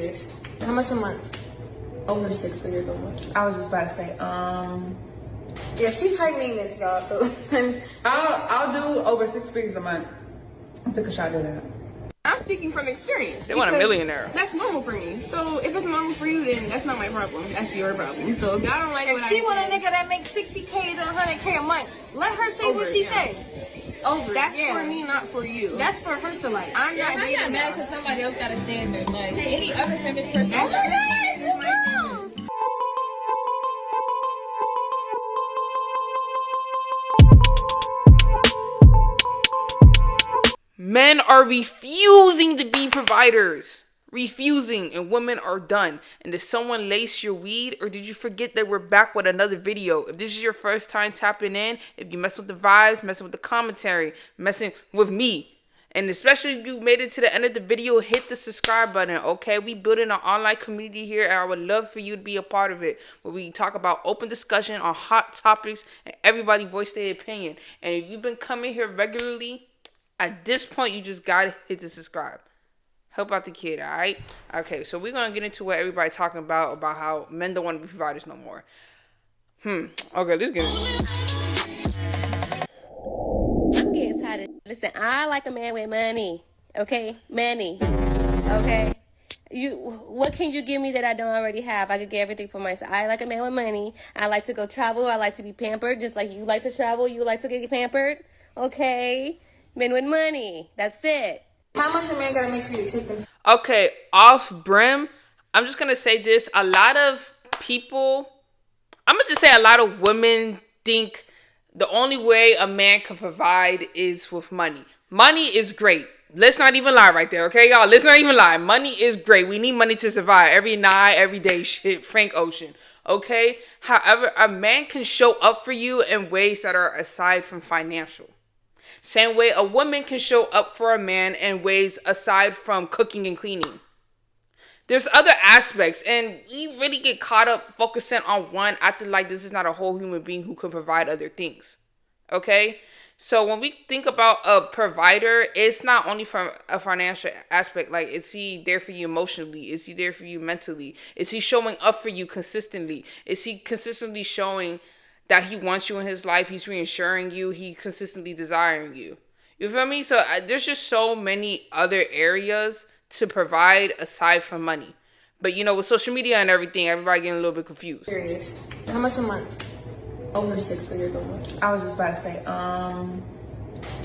Serious. How much a month? Over 6 figures a month. I was just about to say, Yeah, she's high maintenance, y'all. So I'll do over 6 figures a month. I took a shot at that. I'm speaking from experience. They want a millionaire. That's normal for me. So if it's normal for you, then that's not my problem. That's your problem. So if y'all don't like If what she I want a said, nigga that makes 60K to 100K a month, let her say Over what it, she yeah. say. Over. that's yeah. for me, not for you. That's for her to like. I'm not I'm dating not mad now. because somebody else got a standard. Like any other feminist person. That's Oh my your God, standard, you it's my go. standard. Men are refusing to be providers. Refusing, and women are done. And did someone lace your weed, or did you forget that we're back with another video? If this is your first time tapping in, if you mess with the vibes, messing with the commentary, messing with me, and especially if you made it to the end of the video, hit the subscribe button, okay? We building an online community here, and I would love for you to be a part of it, where we talk about open discussion on hot topics, and everybody voice their opinion. And if you've been coming here regularly, at this point, you just gotta hit the subscribe. Help out the kid, all right? Okay, so we're gonna get into what everybody's talking about how men don't want to be providers no more. Okay, let's get into it. I'm getting tired of. Listen, I like a man with money. Okay, money. Okay, what can you give me that I don't already have? I could get everything for myself. I like a man with money. I like to go travel. I like to be pampered, just like you like to travel. You like to get pampered. Okay, men with money. That's it. How much a man gotta make for you to take them? Okay, off brim, I'm just gonna say this. A lot of people, I'm gonna just say a lot of women think the only way a man can provide is with money. Money is great. Let's not even lie right there, okay, y'all? Let's not even lie. Money is great. We need money to survive every night, every day. Shit, Frank Ocean, okay? However, a man can show up for you in ways that are aside from financial. Same way a woman can show up for a man in ways aside from cooking and cleaning. There's other aspects, and we really get caught up focusing on one, acting like this is not a whole human being who can provide other things. Okay? So when we think about a provider, it's not only from a financial aspect. Like, is he there for you emotionally? Is he there for you mentally? Is he showing up for you consistently? Is he consistently showing that he wants you in his life? He's reassuring you. He's consistently desiring you. You feel me? So there's just so many other areas to provide aside from money. But you know, with social media and everything, everybody getting a little bit confused. Serious. How much a month? Over 6 figures a month. I was just about to say,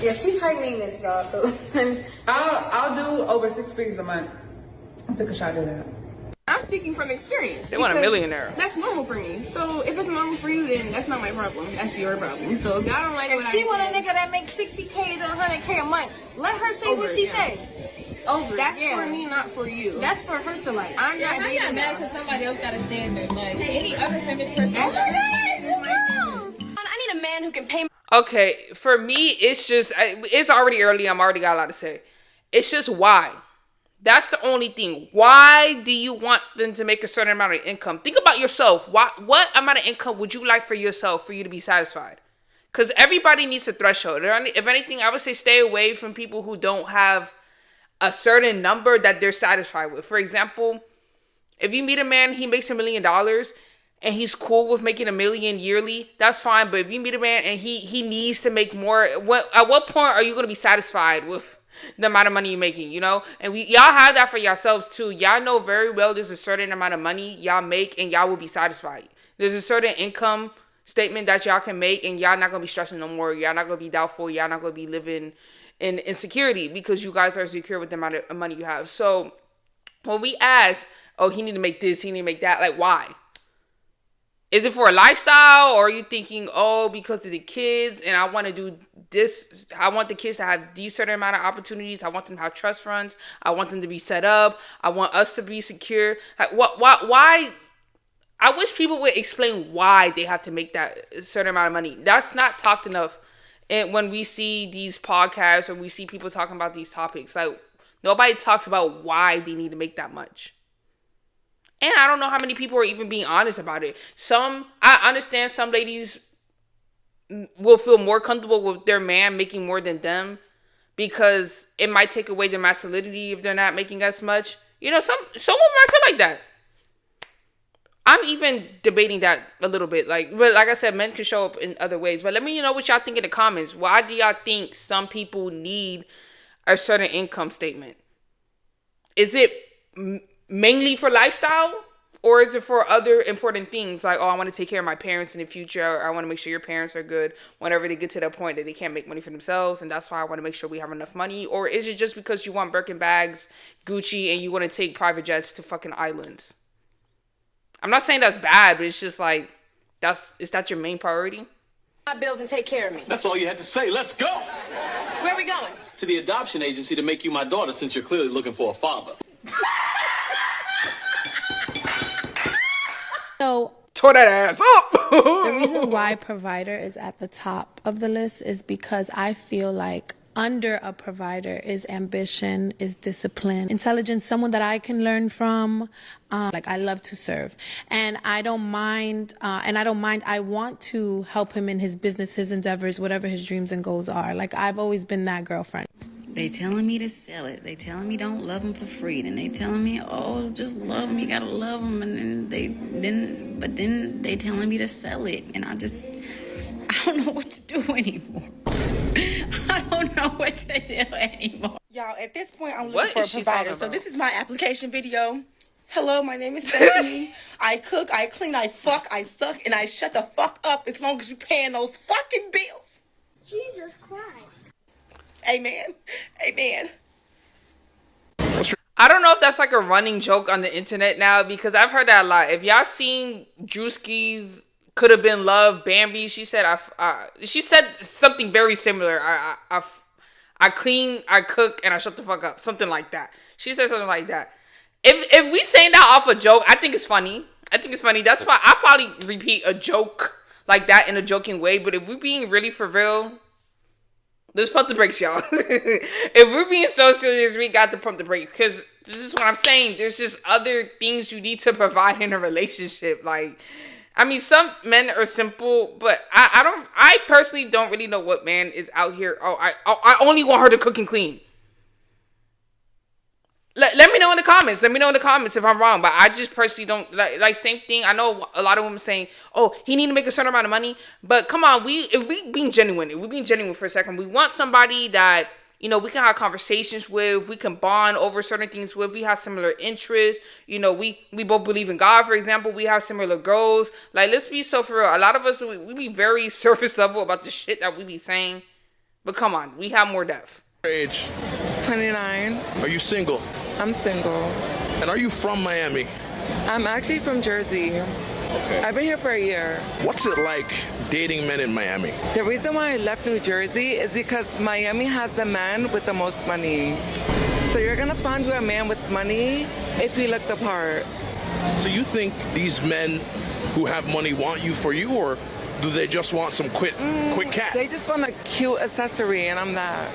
Yeah, she's high maintenance, y'all. So I'll do over 6 figures a month. I took a shot at that. I'm speaking from experience. They want a because millionaire. That's normal for me. So if it's normal for you, then that's not my problem. That's your problem. So if y'all don't like If what she I want a said, nigga that makes 60K to 100K a month, let her say Over what it, she yeah. say. Over. that's yeah. for me, not for you. That's for her to like. I'm Yeah, not I'm not dating mad now. because somebody else got a standard. Like any other feminist person. That's your standard, it's my standard. I need a man who can pay. Okay, for me, it's just, it's already early. I'm already got a lot to say. It's just why. That's the only thing. Why do you want them to make a certain amount of income? Think about yourself. What amount of income would you like for yourself for you to be satisfied? Because everybody needs a threshold. If anything, I would say stay away from people who don't have a certain number that they're satisfied with. For example, if you meet a man, he makes $1 million and he's cool with making $1 million yearly, that's fine. But if you meet a man and he needs to make more, at what point are you going to be satisfied with the amount of money you're making, you know? And y'all have that for yourselves too. Y'all know very well there's a certain amount of money y'all make and y'all will be satisfied. There's a certain income statement that y'all can make and y'all not going to be stressing no more. Y'all not going to be doubtful. Y'all not going to be living in insecurity because you guys are secure with the amount of money you have. So when we ask, oh, he need to make this, he need to make that, like, why? Is it for a lifestyle, or are you thinking, oh, because of the kids and I want to do this, I want the kids to have these certain amount of opportunities, I want them to have trust funds, I want them to be set up, I want us to be secure. Like, why? I wish people would explain why they have to make that certain amount of money. That's not talked enough. And when we see these podcasts or we see people talking about these topics, like, nobody talks about why they need to make that much. And I don't know how many people are even being honest about it. I understand some ladies will feel more comfortable with their man making more than them because it might take away their masculinity if they're not making as much. You know, some women might feel like that. I'm even debating that a little bit. But like I said, men can show up in other ways. But let me know what y'all think in the comments. Why do y'all think some people need a certain income statement? Is it mainly for lifestyle? Or is it for other important things? Like, oh, I want to take care of my parents in the future. Or I want to make sure your parents are good whenever they get to that point that they can't make money for themselves. And that's why I want to make sure we have enough money. Or is it just because you want Birkin bags, Gucci, and you want to take private jets to fucking islands? I'm not saying that's bad, but it's just like, is that your main priority? My bills and take care of me. That's all you had to say. Let's go. Where are we going? To the adoption agency to make you my daughter, since you're clearly looking for a father. So Tore that ass up. the reason why provider is at the top of the list is because I feel like under a provider is ambition, is discipline, intelligence, someone that I can learn from. Like, I love to serve, and I don't mind. I want to help him in his business, his endeavors, whatever his dreams and goals are. Like, I've always been that girlfriend. They telling me to sell it. They telling me don't love them for free. Then they telling me, oh, just love them. You gotta love them. And then they telling me to sell it. And I don't know what to do anymore. I don't know what to do anymore. Y'all, at this point, I'm What looking for a is she provider. talking So about? this is my application video. Hello, my name is Stephanie. I cook, I clean, I fuck, I suck, and I shut the fuck up as long as you paying those fucking bills. Jesus Christ. Amen. Amen. I don't know if that's like a running joke on the internet now, because I've heard that a lot. If y'all seen Drewski's Could Have Been Love, Bambi, she said something very similar. I clean, I cook, and I shut the fuck up. Something like that. She said something like that. If we saying that off a joke, I think it's funny. That's why I probably repeat a joke like that in a joking way. But if we're being really for real, let's pump the brakes, y'all. If we're being so serious, we got to pump the brakes. Because this is what I'm saying. There's just other things you need to provide in a relationship. Like, I mean, some men are simple, but I personally don't really know what man is out here. I only want her to cook and clean. Let me know in the comments. Let me know in the comments if I'm wrong. But I just personally don't like same thing. I know a lot of women saying, "Oh, he need to make a certain amount of money." But come on, if we being genuine for a second, we want somebody that, you know, we can have conversations with, we can bond over certain things with, we have similar interests. You know, we both believe in God, for example. We have similar goals. Like, let's be so for real. A lot of us we be very surface level about the shit that we be saying. But come on, we have more depth. Age? 29. Are you single? I'm single. And are you from Miami? I'm actually from Jersey. Okay. I've been here for a year. What's it like dating men in Miami? The reason why I left New Jersey is because Miami has the man with the most money. So you're gonna find you a man with money if you look the part. So you think these men who have money want you for you, or do they just want some quick cash? They just want a cute accessory, and I'm that.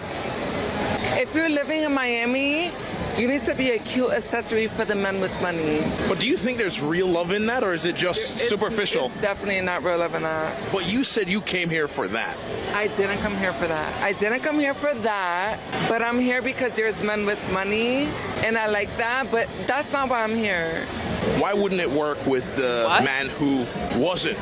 If you're living in Miami, you need to be a cute accessory for the men with money. But do you think there's real love in that, or is it just superficial? It's definitely not real love in that. But you said you came here for that. I didn't come here for that. But I'm here because there's men with money, and I like that, but that's not why I'm here. Why wouldn't it work with the man who wasn't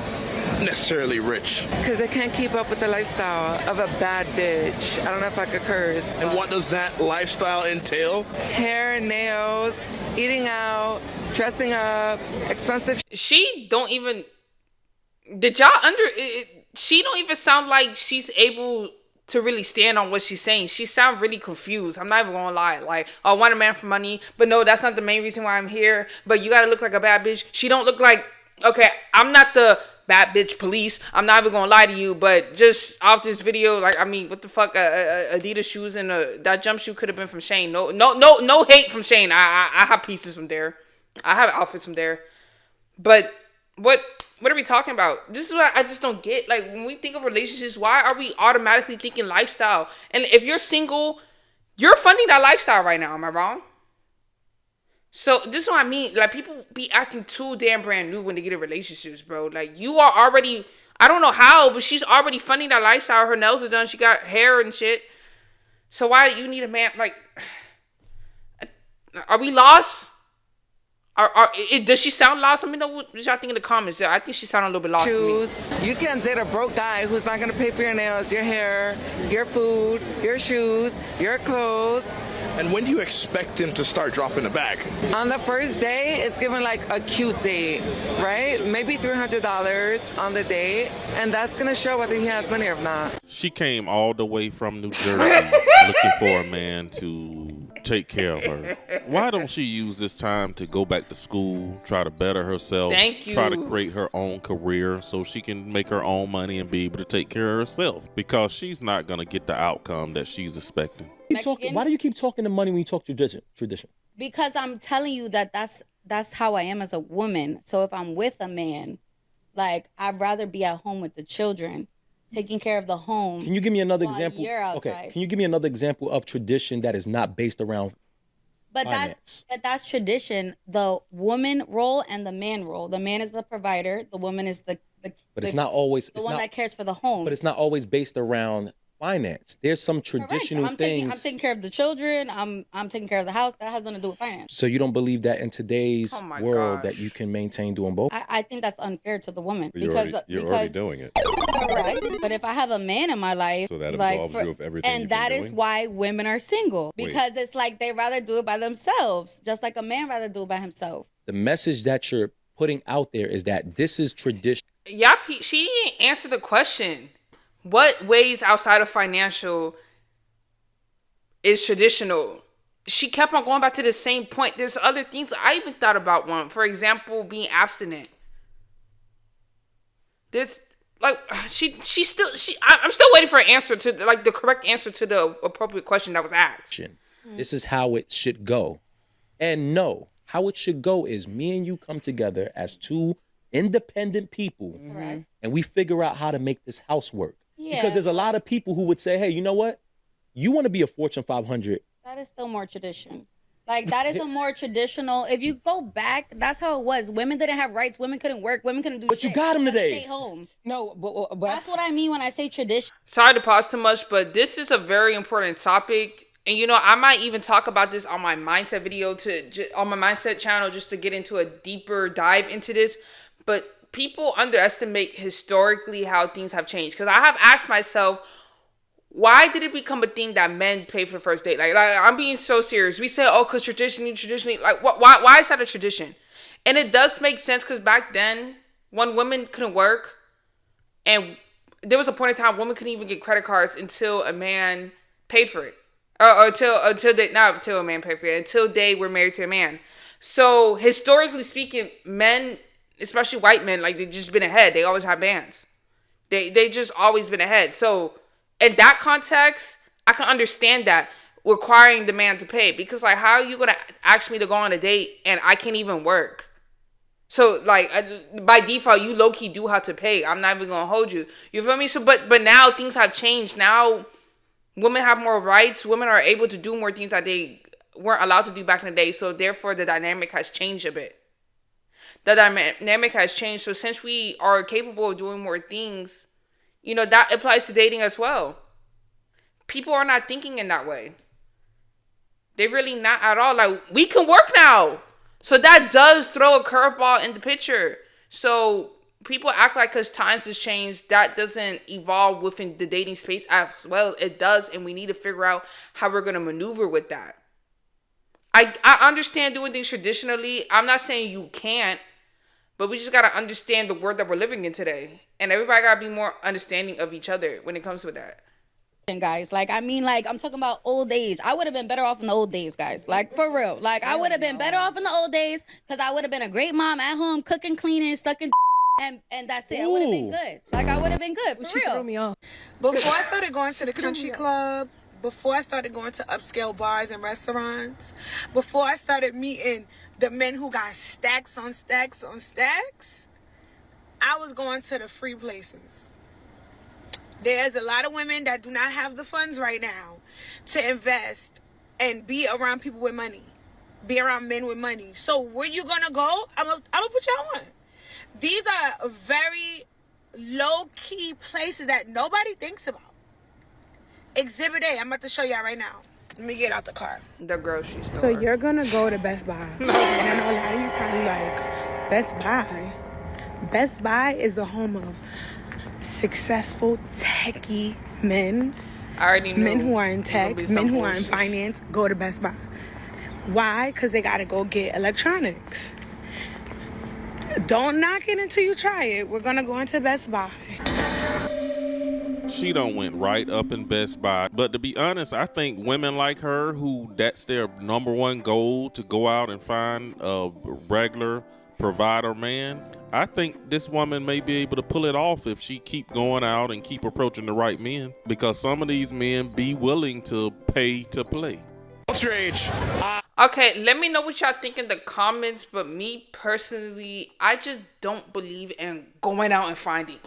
necessarily rich? Because they can't keep up with the lifestyle of a bad bitch. I don't know if I could curse. And what does that lifestyle entail? Hair, nails, eating out, dressing up, expensive. She don't even sound like she's able to really stand on what she's saying. She sounds really confused. I'm not even gonna lie. Like, I want a man for money, but no, that's not the main reason why I'm here. But you gotta look like a bad bitch. She don't look like, okay, I'm not the bad bitch police. I'm not even gonna lie to you, but just off this video, like, I mean, what the fuck? Adidas shoes and that jumpsuit could have been from Shane. No hate from Shane. I have pieces from there. I have outfits from there. But what are we talking about? This is what I just don't get. Like, when we think of relationships, why are we automatically thinking lifestyle? And if you're single, you're funding that lifestyle right now. Am I wrong? So this is what I mean. Like, people be acting too damn brand new when they get in relationships, bro. Like, you are already, I don't know how, but she's already funding that lifestyle. Her nails are done. She got hair and shit. So why do you need a man? Like, are we lost? Does she sound lost? Let me know what y'all think in the comments. I think she sounded a little bit lost to me. You can't date a broke guy who's not gonna pay for your nails, your hair, your food, your shoes, your clothes. And when do you expect him to start dropping the bag? On the first day, it's given like a cute date, right? Maybe $300 on the date, and that's gonna show whether he has money or not. She came all the way from New Jersey looking for a man to take care of her. Why don't she use this time to go back to school, try to better herself, Thank you. Try to create her own career so she can make her own money and be able to take care of herself? Because she's not gonna get the outcome that she's expecting. Why do you keep talking to money when you talk tradition? Because I'm telling you that that's how I am as a woman. So if I'm with a man, like, I'd rather be at home with the children, taking care of the home. Can you give me another while example? you're outside. Okay. Can you give me another example of tradition that is not based around finance? That's tradition. The woman role and the man role. The man is the provider. The woman is the But it's not always the one that cares for the home. But it's not always based around finance. There's some traditional things. I'm taking care of the children. I'm taking care of the house. That has nothing to do with finance. So you don't believe that in today's world that you can maintain doing both? I think that's unfair to the woman. You're already doing it. Correct. But if I have a man in my life, So that absolves you of everything and you've that been is doing? why women are single, Wait. because it's like they rather do it by themselves, just like a man rather do it by himself. The message that you're putting out there is that this is tradition. Yeah, she didn't answer the question. What ways outside of financial is traditional? She kept on going back to the same point. There's other things. I even thought about one. For example, being abstinent. There's like I'm still waiting for an answer to like the correct answer to the appropriate question that was asked. This is how it should go. And no, how it should go is me and you come together as two independent people and we figure out how to make this house work. Yeah. Because there's a lot of people who would say, hey, you know what? You want to be a Fortune 500. That is still more tradition. Like, that is a more traditional. If you go back, that's how it was. Women didn't have rights. Women couldn't work. Women couldn't do But shit. you got them Just today. Stay home. No, but that's what I mean when I say tradition. Sorry to pause too much, but this is a very important topic. And, you know, I might even talk about this on my mindset video on my mindset channel just to get into a deeper dive into this. But people underestimate historically how things have changed. Because I have asked myself, why did it become a thing that men pay for the first date? Like I'm being so serious. We say, oh, because traditionally, like, why is that a tradition? And it does make sense because back then, when women couldn't work, and there was a point in time women couldn't even get credit cards until a man paid for it. Or not until a man paid for it, until they were married to a man. So historically speaking, men, especially white men, like they just been ahead. They always have bands. They just always been ahead. So in that context, I can understand that requiring the man to pay, because like, how are you gonna ask me to go on a date and I can't even work? So like by default, you low key do have to pay. I'm not even gonna hold you. You feel me? So but now things have changed. Now women have more rights. Women are able to do more things that they weren't allowed to do back in the day. So therefore, the dynamic has changed a bit. The dynamic has changed. So since we are capable of doing more things, you know, that applies to dating as well. People are not thinking in that way. They're really not at all. Like, we can work now. So that does throw a curveball in the picture. So people act like because times has changed, that doesn't evolve within the dating space as well. It does, and we need to figure out how we're going to maneuver with that. I understand doing things traditionally. I'm not saying you can't, but we just got to understand the world that we're living in today. And everybody got to be more understanding of each other when it comes to that. Guys, like, I mean, like, I'm talking about old age. I would have been better off in the old days, guys. Like, for real. Like, I would have been better off in the old days because I would have been a great mom at home, cooking, cleaning, sucking, and that's it. I would have been good. Like, I would have been good, for real. Threw me off. Before I started going to the country club, before I started going to upscale bars and restaurants, before I started meeting the men who got stacks on stacks on stacks, I was going to the free places. There's a lot of women that do not have the funds right now to invest and be around people with money, be around men with money. So where you gonna go? I'm gonna put y'all on. These are very low-key places that nobody thinks about. Exhibit A, I'm about to show y'all right now. Let me get out the car. The grocery store. So you're gonna go to Best Buy. And I know a lot of you probably like, Best Buy? Best Buy is the home of successful techie men. I already knew. Men who are in tech, men who are in finance, go to Best Buy. Why? Because they gotta go get electronics. Don't knock it until you try it. We're gonna go into Best Buy. She done went right up in Best Buy. But to be honest, I think women like her, who that's their number one goal, to go out and find a regular provider man, I think this woman may be able to pull it off if she keep going out and keep approaching the right men. Because some of these men be willing to pay to play. Outrage. Okay, let me know what y'all think in the comments. But me personally, I just don't believe in going out and finding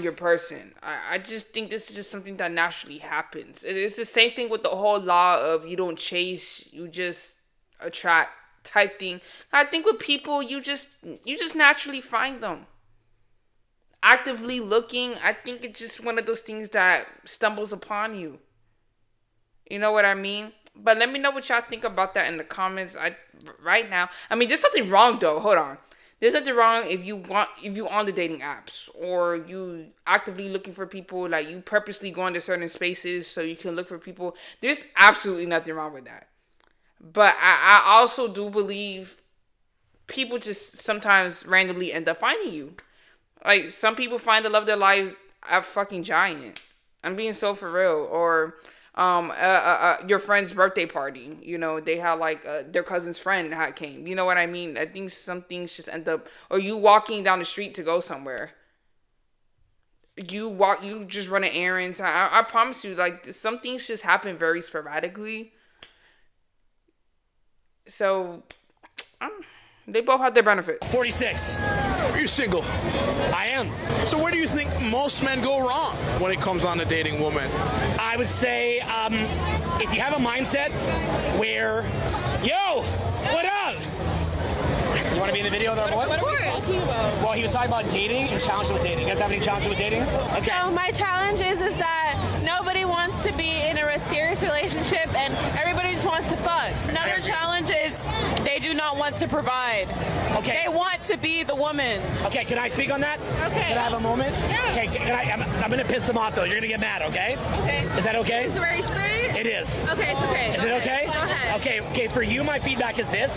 your person. I just think this is just something that naturally happens. It's the same thing with the whole law of you don't chase, you just attract type thing. I think with people, you just naturally find them. Actively looking, I think it's just one of those things that stumbles upon you. You know what I mean? But let me know what y'all think about that in the comments. Right now, I mean, there's nothing wrong though. Hold on. There's nothing wrong if you on the dating apps or you actively looking for people, like you purposely go into certain spaces so you can look for people. There's absolutely nothing wrong with that. But I also do believe people just sometimes randomly end up finding you. Like some people find the love of their lives at fucking Giant. I'm being so for real. Or your friend's birthday party, you know, they had like their cousin's friend had came, you know what I mean? I think some things just end up, or you walking down the street to go somewhere, you just running errands. I promise you, like some things just happen very sporadically. So they both have their benefits. 46. Are you single? I am. So where do you think most men go wrong when it comes on to dating women? I would say if you have a mindset where, yo, what up? You want to be in the video with our boy? What are we talking about? Well, he was talking about dating and challenges with dating. You guys have any challenges with dating? Okay. So my challenge is that nobody wants to be in a serious relationship and everybody just wants to fuck. Another challenge is they do not want to provide. Okay. They want to be the woman. Okay, can I speak on that? Okay. Can I have a moment? Yeah. Okay, I'm going to piss them off, though. You're going to get mad, okay? Okay. Is that okay? Is it very straight? It is. Okay, it's okay. Is it okay? Go ahead. Okay, for you, my feedback is this.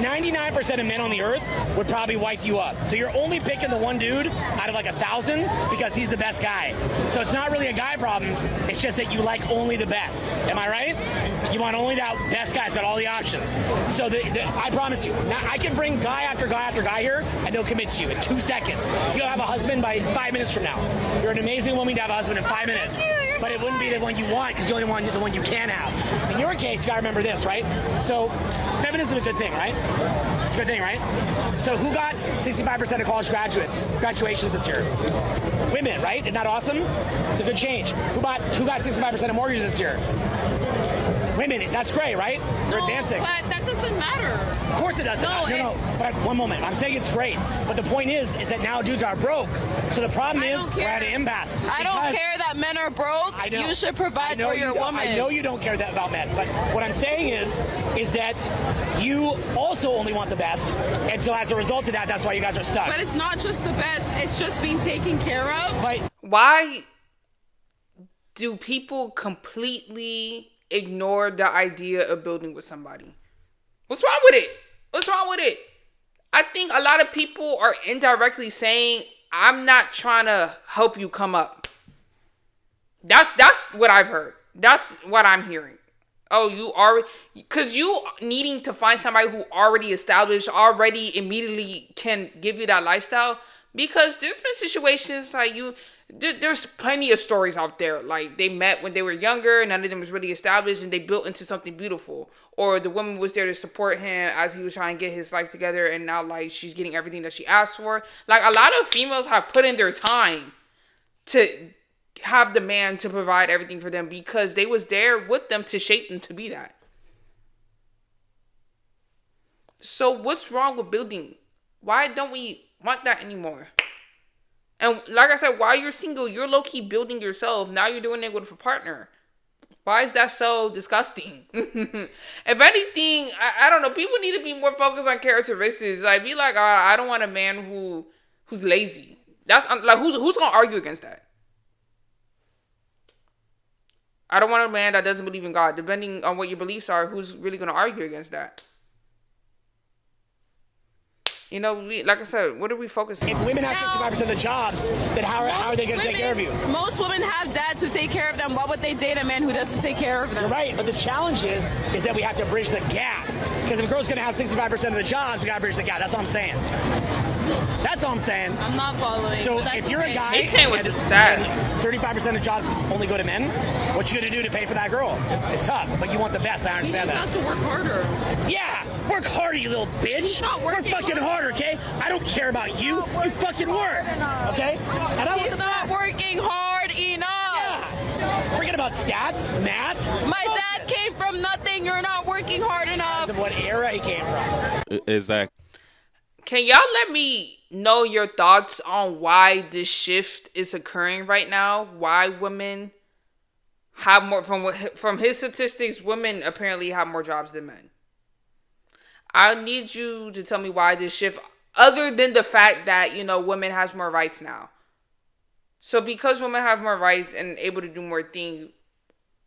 99% of men on the earth would probably wife you up. So you're only picking the one dude out of like 1,000 because he's the best guy. So it's not really a guy problem. It's just that you like only the best. Am I right? You want only that best guy. It's got all the options. So I promise you, now I can bring guy after guy after guy here and they'll commit to you in 2 seconds. You'll have a husband by 5 minutes from now. You're an amazing woman to have a husband in 5 minutes. But it wouldn't be the one you want because you only want the one you can have. In your case, you gotta remember this, right? So feminism is a good thing, right? It's a good thing, right? So who got 65% of college graduations this year? Women, right? Isn't that awesome? It's a good change. Who got 65% of mortgages this year? Women. That's great, right? We're advancing. But that doesn't matter. Of course it doesn't. No. But one moment. I'm saying it's great. But the point is that now dudes are broke. So the problem is we're at an impasse. I don't care that men are broke. I know. You should provide for your woman. I know you don't care that about men. But what I'm saying is that you also only want the best. And so as a result of that, that's why you guys are stuck. But it's not just the best. It's just being taken care of. But why do people completely ignore the idea of building with somebody? What's wrong with it? What's wrong with it? I think a lot of people are indirectly saying, I'm not trying to help you come up. That's what I've heard. That's what I'm hearing. Oh, you already, because you needing to find somebody who already established, already immediately can give you that lifestyle. Because there's been situations like there's plenty of stories out there. Like they met when they were younger, none of them was really established, and they built into something beautiful. Or the woman was there to support him as he was trying to get his life together, and now like she's getting everything that she asked for. Like a lot of females have put in their time to have the man to provide everything for them because they was there with them to shape them to be that. So what's wrong with building? Why don't we want that anymore? And like I said, while you're single, you're low-key building yourself. Now you're doing it with a partner. Why is that so disgusting? If anything, I don't know. People need to be more focused on characteristics. Like, be like, I don't want a man who's lazy. That's like, who's gonna argue against that? I don't want a man that doesn't believe in God. Depending on what your beliefs are, who's really gonna argue against that? You know, like I said, what are we focusing on? If women have 65% of the jobs, then how are they going to take care of you? Most women have dads who take care of them. Why would they date a man who doesn't take care of them? You're right, but the challenge is that we have to bridge the gap. Because if a girl's going to have 65% of the jobs, we got to bridge the gap. That's all I'm saying. That's all I'm saying. I'm not following. So if you're a guy, he came with the stats. 35% of jobs only go to men. What you going to do to pay for that girl? It's tough, but you want the best. I understand that. He has to work harder. Yeah, work harder, you little bitch. He's not working fucking harder, okay? I don't care about you. You fucking work, okay? And He's not working hard enough. Yeah. Forget about stats, math. My dad came from nothing. You're not working hard enough. Because of what era he came from. Exactly. Can y'all let me know your thoughts on why this shift is occurring right now? Why women have more, from his statistics, women apparently have more jobs than men. I need you to tell me why this shift, other than the fact that, you know, women has more rights now. So because women have more rights and able to do more things,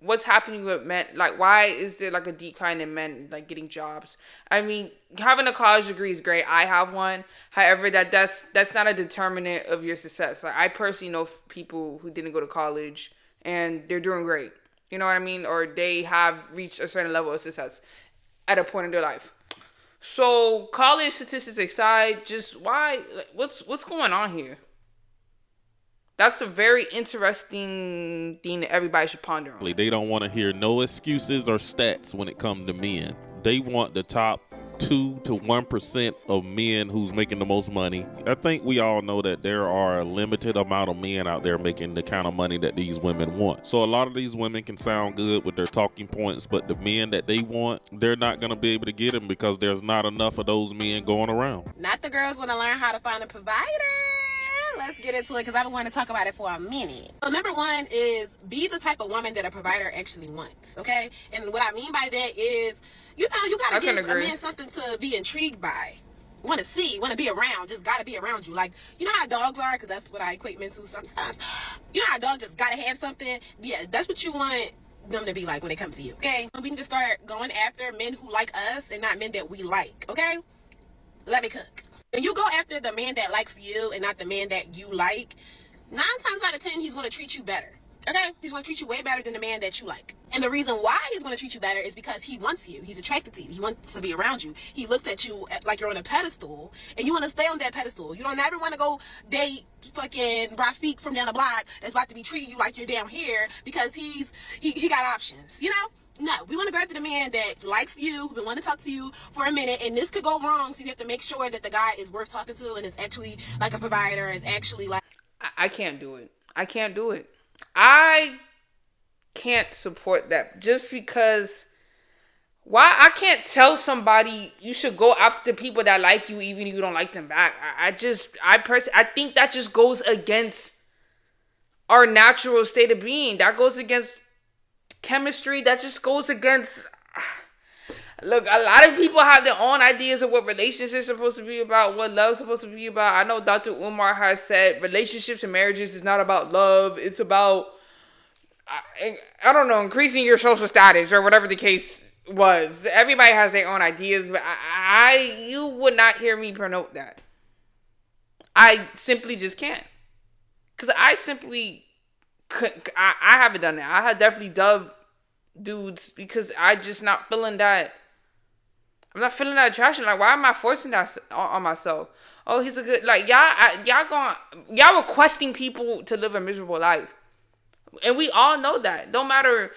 what's happening with men? Like, why is there like a decline in men like getting jobs? I mean, having a college degree is great. I have one. However, that's not a determinant of your success. Like, I personally know people who didn't go to college and they're doing great. You know what I mean? Or they have reached a certain level of success at a point in their life. So college statistics aside, just why? Like, what's going on here? That's a very interesting thing that everybody should ponder on. They don't want to hear no excuses or stats when it comes to men. They want the top 2 to 1% of men who's making the most money. I think we all know that there are a limited amount of men out there making the kind of money that these women want. So a lot of these women can sound good with their talking points, but the men that they want, they're not going to be able to get them because there's not enough of those men going around. Not the girls want to learn how to find a provider. Let's get into it because I've been wanting to talk about it for a minute. So number one is be the type of woman that a provider actually wants, okay? And what I mean by that is, you know, you got to give a man something to be intrigued by. Want to see, want to be around, just got to be around you. Like, you know how dogs are? Because that's what I equate men to sometimes. You know how dogs just got to have something? Yeah, that's what you want them to be like when they come to you, okay? We need to start going after men who like us and not men that we like, okay? Let me cook. When you go after the man that likes you and not the man that you like, 9 times out of 10, he's going to treat you better. Okay? He's going to treat you way better than the man that you like. And the reason why he's going to treat you better is because he wants you. He's attracted to you. He wants to be around you. He looks at you like you're on a pedestal, and you want to stay on that pedestal. You don't ever want to go date fucking Rafiq from down the block that's about to be treating you like you're down here because he got options, you know? No, we want to go after the man that likes you, who's been wanting to talk to you for a minute, and this could go wrong, so you have to make sure that the guy is worth talking to and is actually like a provider, is actually like... I can't do it. I can't do it. I can't support that just because... Why? I can't tell somebody you should go after people that like you even if you don't like them back. I think that just goes against our natural state of being. That goes against chemistry. That just goes against... Look, a lot of people have their own ideas of what relationships are supposed to be about, what love's supposed to be about. I know Dr. Umar has said relationships and marriages is not about love. It's about, I don't know, increasing your social status or whatever the case was. Everybody has their own ideas, but you would not hear me promote that. I simply just can't. Because I simply couldn't. I haven't done that. I have definitely dubbed dudes because I just not feeling that. I'm not feeling that attraction. Like, why am I forcing that on myself? Oh, he's a good, like, y'all requesting people to live a miserable life. And we all know that. Don't matter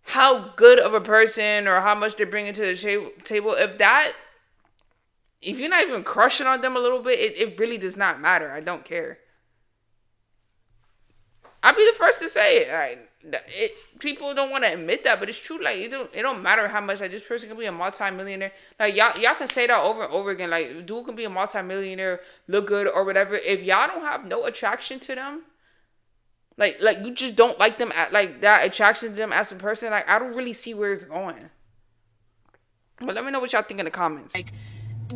how good of a person or how much they're bringing to the table. If you're not even crushing on them a little bit, it really does not matter. I don't care. I'll be the first to say it. People don't want to admit that, but it's true. Like, it don't matter how much. Like, this person can be a multi-millionaire. Like, y'all can say that over and over again. Like, dude can be a multi-millionaire, look good or whatever. If y'all don't have no attraction to them, Like you just don't like them at like that attraction to them as a person. Like I don't really see where it's going. But let me know what y'all think in the comments. Like,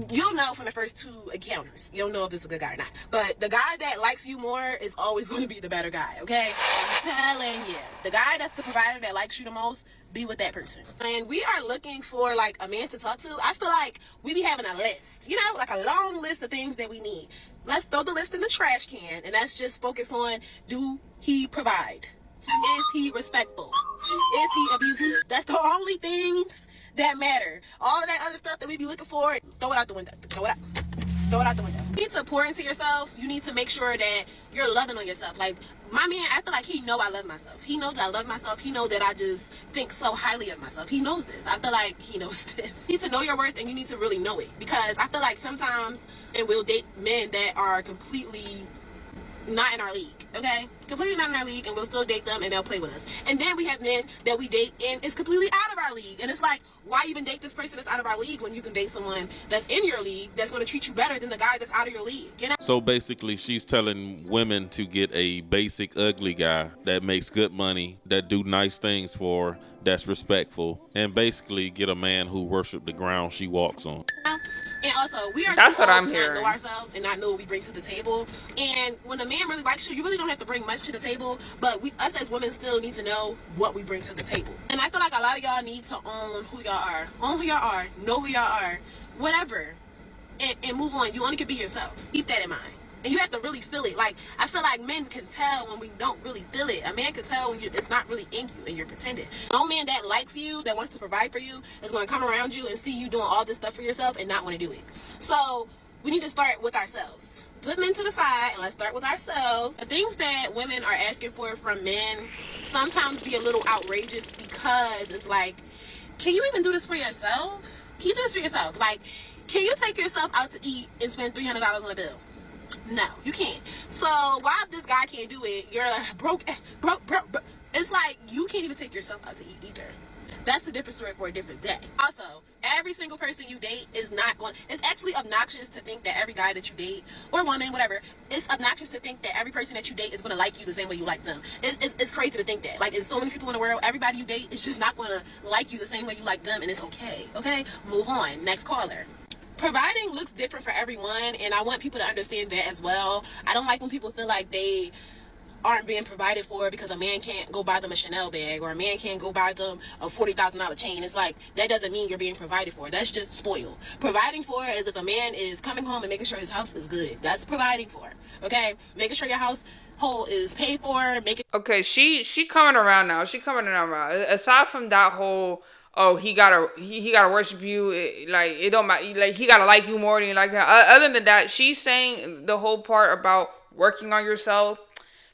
you'll know from the first 2 encounters. You'll know if it's a good guy or not. But the guy that likes you more is always going to be the better guy, okay? I'm telling you. The guy that's the provider that likes you the most, be with that person. And we are looking for, like, a man to talk to. I feel like we be having a list, you know, like a long list of things that we need. Let's throw the list in the trash can, and let's just focus on, do he provide? Is he respectful? Is he abusive? That's the only things that matter. All of that other stuff that we be looking for, throw it out the window. Throw it out the window. You need to pour into yourself. You need to make sure that you're loving on yourself. Like, my man, I feel like he know I love myself. He knows that I love myself. He knows that I just think so highly of myself. He knows this. I feel like he knows this. You need to know your worth, and you need to really know it. Because I feel like sometimes, and we'll date men that are completely not in our league, okay? Completely not in our league, and we'll still date them, and they'll play with us. And then we have men that we date, and it's completely out of our league. And it's like, why even date this person that's out of our league when you can date someone that's in your league that's going to treat you better than the guy that's out of your league, you know? So basically, she's telling women to get a basic ugly guy that makes good money, that do nice things for her, that's respectful, and basically get a man who worship the ground she walks on. And also, we are That's what I'm not hearing. know ourselves and not know what we bring to the table. And when a man really likes you, you really don't have to bring much to the table. But us as women still need to know what we bring to the table. And I feel like a lot of y'all need to own who y'all are. Own who y'all are. Know who y'all are. Whatever. And move on. You only can be yourself. Keep that in mind. And you have to really feel it. Like, I feel like men can tell when we don't really feel it. A man can tell when it's not really in you and you're pretending. No man that likes you, that wants to provide for you, is going to come around you and see you doing all this stuff for yourself and not want to do it. So, we need to start with ourselves. Put men to the side and let's start with ourselves. The things that women are asking for from men sometimes be a little outrageous because it's like, can you even do this for yourself? Can you do this for yourself? Like, can you take yourself out to eat and spend $300 on a bill? No, you can't. So why if this guy can't do it, you're like broke. It's like you can't even take yourself out to eat either. That's a different story for a different day. Also, every single person you date is not going. It's actually obnoxious to think that every guy that you date or woman, whatever, it's obnoxious to think that every person that you date is going to like you the same way you like them. It's crazy to think that. Like, there's so many people in the world. Everybody you date is just not going to like you the same way you like them, and it's okay. Okay, move on. Next caller. Providing looks different for everyone, and I want people to understand that as well. I don't like when people feel like they aren't being provided for because a man can't go buy them a Chanel bag or a man can't go buy them a $40,000 chain. It's like, that doesn't mean you're being provided for. That's just spoiled. Providing for is if a man is coming home and making sure his house is good. That's providing for, okay? Making sure your household is paid for. Okay, she coming around now. She coming around. Aside from that whole, oh, he gotta worship you. It don't matter. Like, he gotta like you more than you like him. Other than that, she's saying the whole part about working on yourself,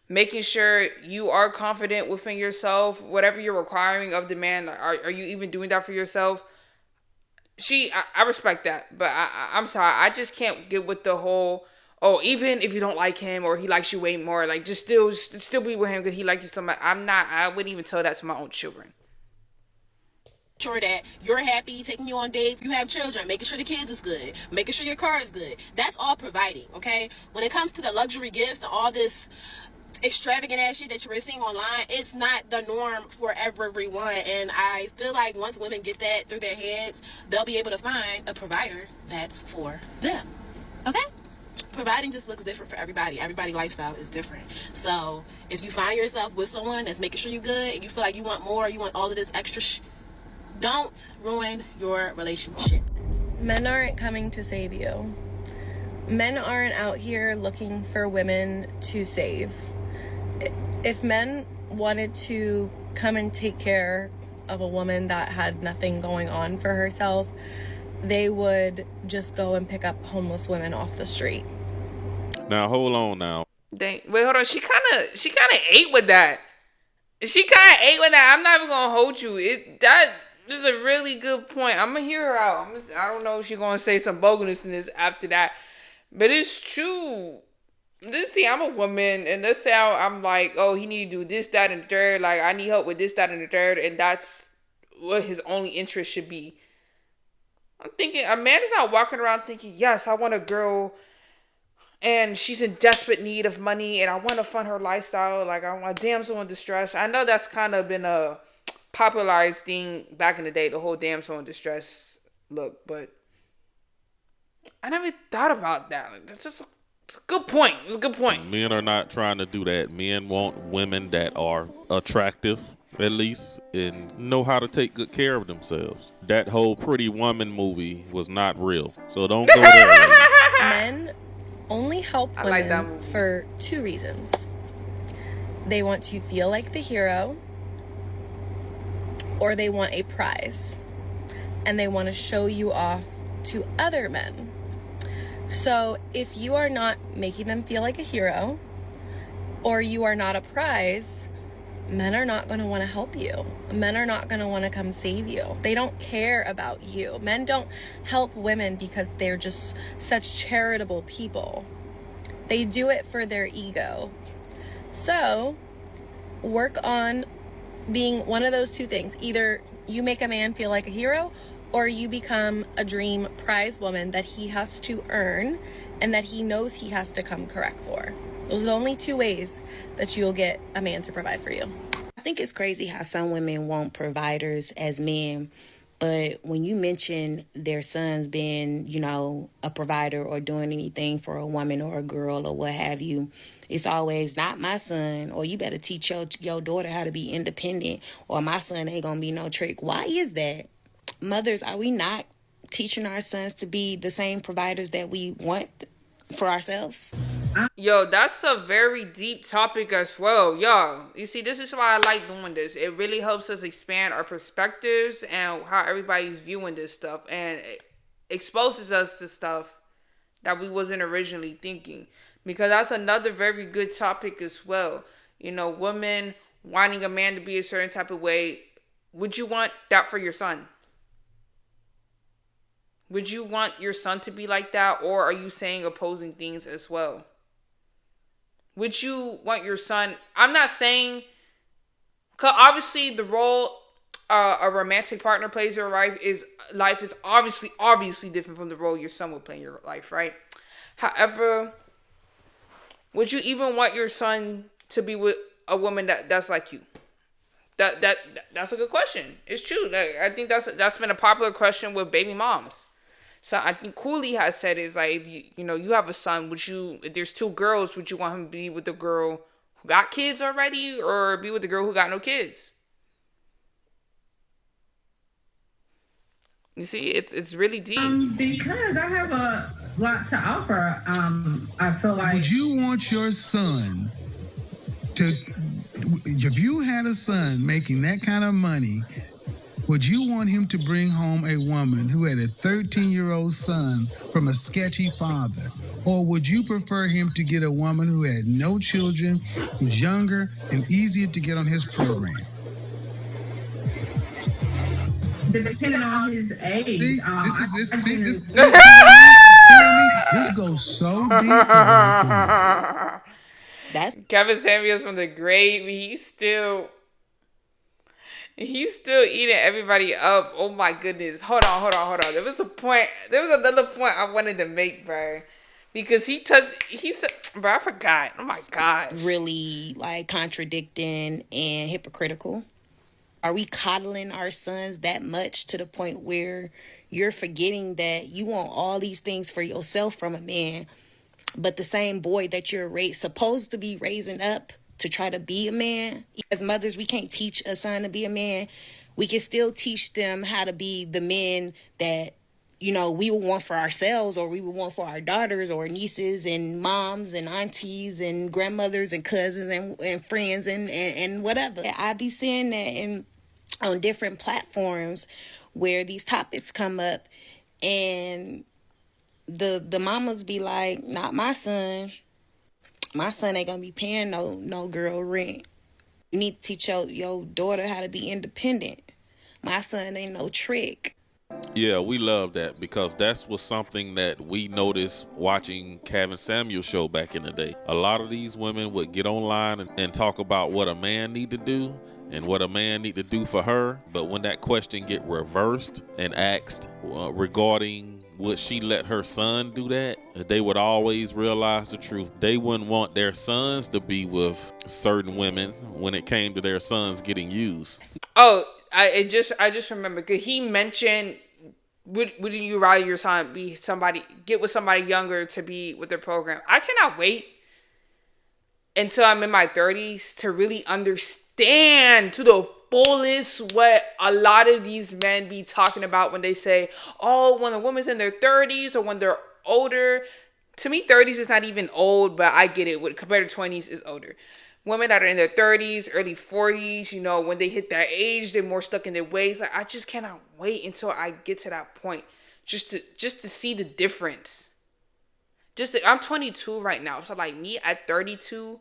making sure you are confident within yourself. Whatever you're requiring of the man, are you even doing that for yourself? I respect that, but I'm sorry. I just can't get with the whole, oh, even if you don't like him or he likes you way more, like just still be with him because he likes you so much. I wouldn't even tell that to my own children. Sure that you're happy, taking you on dates, you have children, making sure the kids is good, making sure your car is good. That's all providing, okay? When it comes to the luxury gifts and all this extravagant ass shit that you're seeing online, it's not the norm for everyone. And I feel like once women get that through their heads, they'll be able to find a provider that's for them, okay? Providing just looks different for everybody. Everybody's lifestyle is different. So if you find yourself with someone that's making sure you're good and you feel like you want more, you want all of this extra don't ruin your relationship. Men aren't coming to save you. Men aren't out here looking for women to save. If men wanted to come and take care of a woman that had nothing going on for herself, they would just go and pick up homeless women off the street. Now hold on now. Wait, hold on. She kind of ate with that. I'm not even gonna hold you. This is a really good point. I'm gonna hear her out. I don't know if she's gonna say some bogus in this after that, but it's true. Let's say I'm a woman, and let's say I'm like, oh, he need to do this, that, and the third. Like, I need help with this, that, and the third, and that's what his only interest should be. I'm thinking a man is not walking around thinking, yes, I want a girl and she's in desperate need of money, and I want to fund her lifestyle. Like, I want a damsel in distress. I know that's kind of been a popularized thing back in the day, the whole damsel in distress look, but I never thought about that. That's just it's a good point. It's a good point. Men are not trying to do that. Men want women that are attractive, at least, and know how to take good care of themselves. That whole Pretty Woman movie was not real, so don't go there. Men only help women for 2 reasons. They want to feel like the hero, or they want a prize, and they want to show you off to other men. So if you are not making them feel like a hero, or you are not a prize, men are not going to want to help you. Men are not going to want to come save you. They don't care about you. Men don't help women because they're just such charitable people. They do it for their ego. So work on being one of those 2 things. Either you make a man feel like a hero, or you become a dream prize woman that he has to earn and that he knows he has to come correct for. Those are the only 2 ways that you'll get a man to provide for you. I think it's crazy how some women want providers as men, but when you mention their sons being, you know, a provider or doing anything for a woman or a girl or what have you, it's always not my son, or you better teach your daughter how to be independent, or my son ain't gonna be no trick. Why is that? Mothers, are we not teaching our sons to be the same providers that we want for ourselves? Yo, that's a very deep topic as well. Yo, you see, this is why I like doing this. It really helps us expand our perspectives and how everybody's viewing this stuff, and it exposes us to stuff that we wasn't originally thinking, because that's another very good topic as well. You know, women wanting a man to be a certain type of way. Would you want that for your son? Would you want your son to be like that, or are you saying opposing things as well? Would you want your son? I'm not saying, because obviously the role a romantic partner plays in your life is obviously different from the role your son will play in your life, right? However, would you even want your son to be with a woman that's like you? That's a good question. It's true. I think that's been a popular question with baby moms. So I think Cooley has said is like, if you have a son, if there's 2 girls, would you want him to be with the girl who got kids already, or be with the girl who got no kids? You see, it's really deep. Because I have a lot to offer. I feel like. Would you want your son to, if you had a son making that kind of money, would you want him to bring home a woman who had a 13-year-old son from a sketchy father? Or would you prefer him to get a woman who had no children, who's younger and easier to get on his program? Depending on his age. This goes so deep. That's Kevin Samuels from the grave. He's still eating everybody up. Oh my goodness. Hold on. There was another point I wanted to make, bro. Because he said, bro, I forgot. Oh my God. Really like contradicting and hypocritical. Are we coddling our sons that much to the point where you're forgetting that you want all these things for yourself from a man, but the same boy that you're supposed to be raising up to try to be a man? As mothers, we can't teach a son to be a man. We can still teach them how to be the men that, we would want for ourselves, or we would want for our daughters or nieces and moms and aunties and grandmothers and cousins and friends and whatever. I be seeing that on different platforms where these topics come up, and the mamas be like, not my son. My son ain't gonna be paying no girl rent. You need to teach your daughter how to be independent. My son ain't no trick. Yeah, we love that, because that's was something that we noticed watching Kevin Samuels show back in the day. A lot of these women would get online and talk about what a man need to do and what a man need to do for her. But when that question get reversed and asked regarding would she let her son do that? They would always realize the truth. They wouldn't want their sons to be with certain women when it came to their sons getting used. Oh, I just remember because he mentioned, would you rather your son get with somebody younger to be with their program? I cannot wait until I'm in my 30s to really understand to the fullest what a lot of these men be talking about when they say, oh, when a woman's in their 30s or when they're older. To me, 30s is not even old, but I get it. Compared to 20s is older. Women that are in their 30s, early 40s, when they hit that age, they're more stuck in their ways. Like, I just cannot wait until I get to that point just to see the difference. I'm 22 right now, so like me at 32,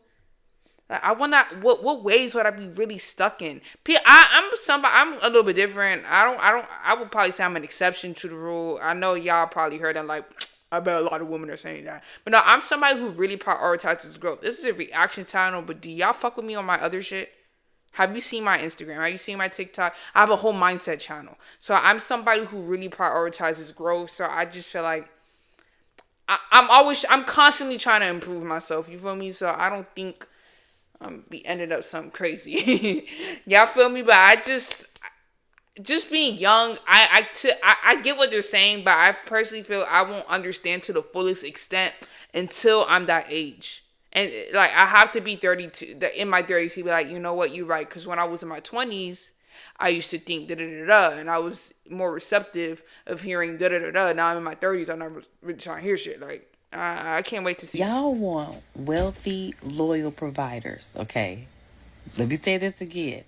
like I want not. What ways would I be really stuck in? I'm a little bit different. I would probably say I'm an exception to the rule. I know y'all probably heard that, like, I bet a lot of women are saying that. But no, I'm somebody who really prioritizes growth. This is a reaction channel, but do y'all fuck with me on my other shit? Have you seen my Instagram? Have you seen my TikTok? I have a whole mindset channel. So I'm somebody who really prioritizes growth. So I just feel like I'm constantly trying to improve myself. You feel me? So I don't think we ended up something crazy. Y'all feel me? But I just being young, I get what they're saying, but I personally feel I won't understand to the fullest extent until I'm that age. And like I have to be 32, in my 30s, to be like, you know what, you're right. Because when I was in my 20s, I used to think da-da-da-da, and I was more receptive of hearing da-da-da-da. Now I'm in my 30s, I'm not really trying to hear shit. Like, I can't wait to see. Y'all want wealthy, loyal providers, okay? Let me say this again.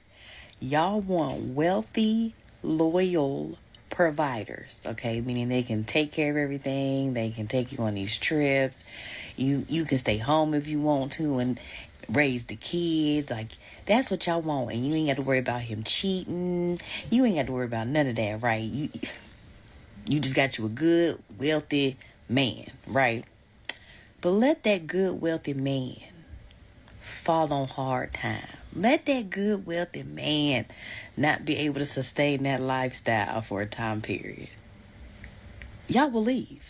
Y'all want wealthy, loyal providers, okay? Meaning they can take care of everything. They can take you on these trips. You can stay home if you want to and raise the kids. Like, that's what y'all want. And you ain't got to worry about him cheating. You ain't got to worry about none of that, right? You just got you a good, wealthy man, right? But let that good, wealthy man fall on hard times. Let that good, wealthy man not be able to sustain that lifestyle for a time period. Y'all will leave.